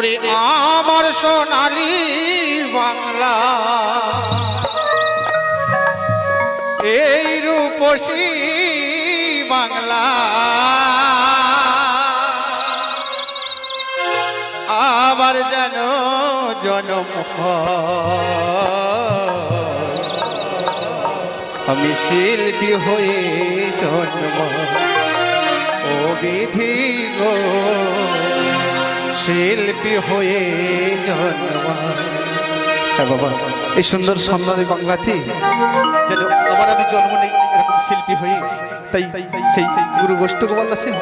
ওরে আমার সোনালী বাংলা এই রূপসী বাংলা আবার যেন জনম আমি শিল্পী হয়ে জন্ম ও বিধি গো শিল্পী হয়ে জন্ম। হ্যাঁ বাবা, এই সুন্দর সম্মানী বাংলাতে যেন আবার আমি জন্ম নেই এরকম শিল্পী হয়ে। তাই সেই গুরু গোষ্ঠ গোপাল সিং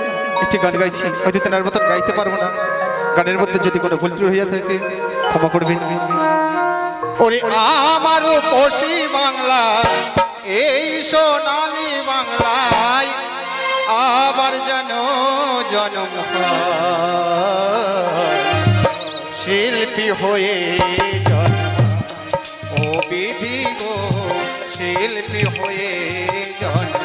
একটি গান গাইছি, হয়তো তেনার মতন গাইতে পারবো না। গানের মধ্যে যদি কোনো ভুল ত্রুটি হয়ে থাকে ক্ষমা করবেন। ওরে আমার পশি বাংলা এই সোনালী বাংলায় আবার যেন জন্ম শিল্পী হয়ে জন্ম ও বিধি গো শিল্পী হয়ে জন্ম।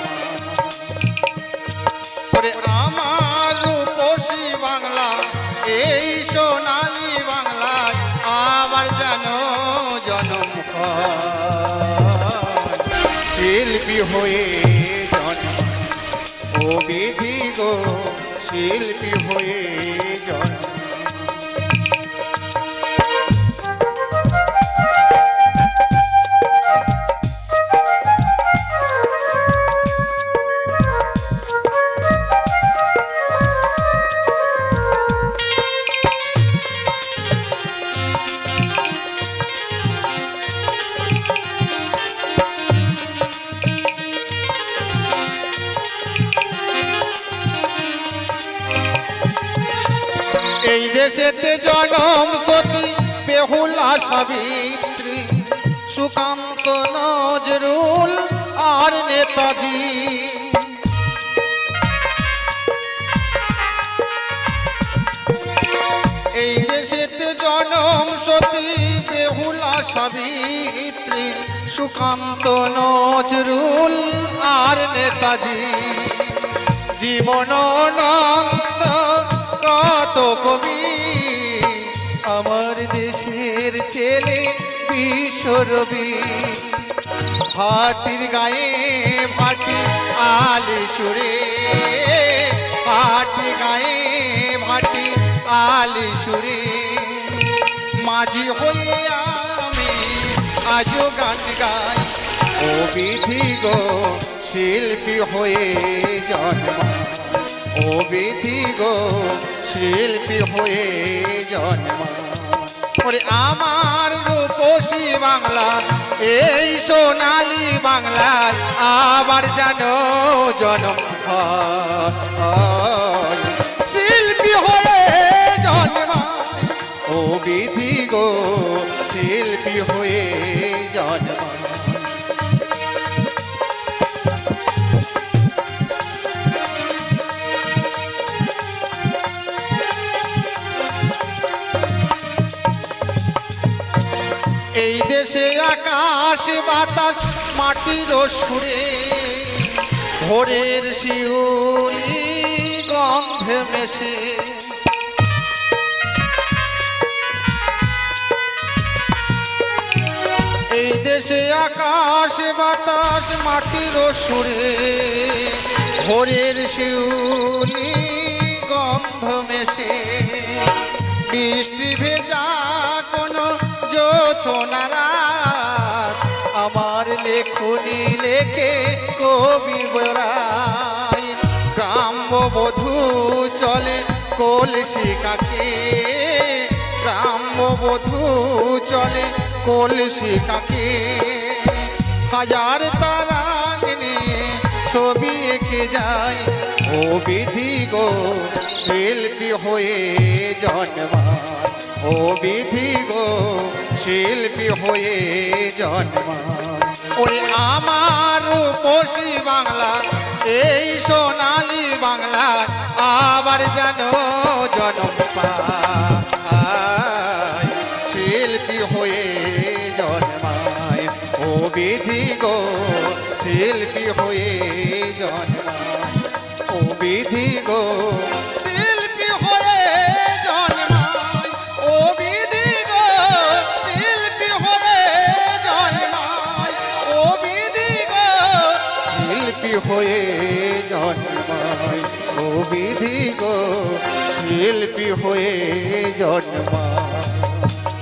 ওরে আমার রূপসী বাংলা এই সোনালী বাংলায় আবার যেন জন্ম শিল্পী হয়ে জন্ম ও বিধি গো শিল্পী হয়ে জন্ম। এই দেশেতে জনম সতী বেহুলা সাবিত্রী সুকান্ত নজরুল আর নেতাজি। এই দেশেতে জনম সতী বেহুলা সাবিত্রী সুকান্ত নজরুল আর নেতাজি। জীবনানন্দ কত কবি আমার দেশের ছেলে বিশ্বরবি। ভাটির গায়ে ভাটি আলি সুরে ভাটি গায়ে ভাটি আলি সুরে মাঝি হয়ে আমি আজও গান গাই ও বিধি গো শিল্পী হয়ে জন্ম ও বিধি গো শিল্পী হয়ে জন্ম। ওরে আমার রূপসী বাংলা এই সোনালী বাংলায় আবার যেন জন্ম শিল্পী হয়ে জন্ম ও বিধি গো শিল্পী হয়ে জন্ম। এই দেশে আকাশ বাতাস মাটির সুরে ভোরের শিউলি গন্ধে মেশে। এই দেশে আকাশ বাতাস মাটির সুরে ভোরের শিউলি গন্ধ মেশে। বৃষ্টি ভেজা কোনো জোছনা আমার লেখনি লেখে কবি বরাই। গ্রাম্যবধূ চলে কলসি কাকে গ্রাম্যবধূ চলে কলসি কাকে। হাজার তারা নিয়ে ছবি এঁকে যায় ও বিধি গো শিল্পী হয়ে জন্ম ও বিধি গো শিল্পী হয়ে জন্ম। ওরে আমার রূপসী বাংলা এই সোনালী বাংলা আবার যেন জন্ম পায় শিল্পী হয়ে জন্মায় ও বিধি গো শিল্পী হয়ে জন্মায় ও বিধি গো শিল্পী হয়ে জন্মায় ও হয়ে জন্মায় ও বিধি গো শিল্পী হয়ে জন্মায়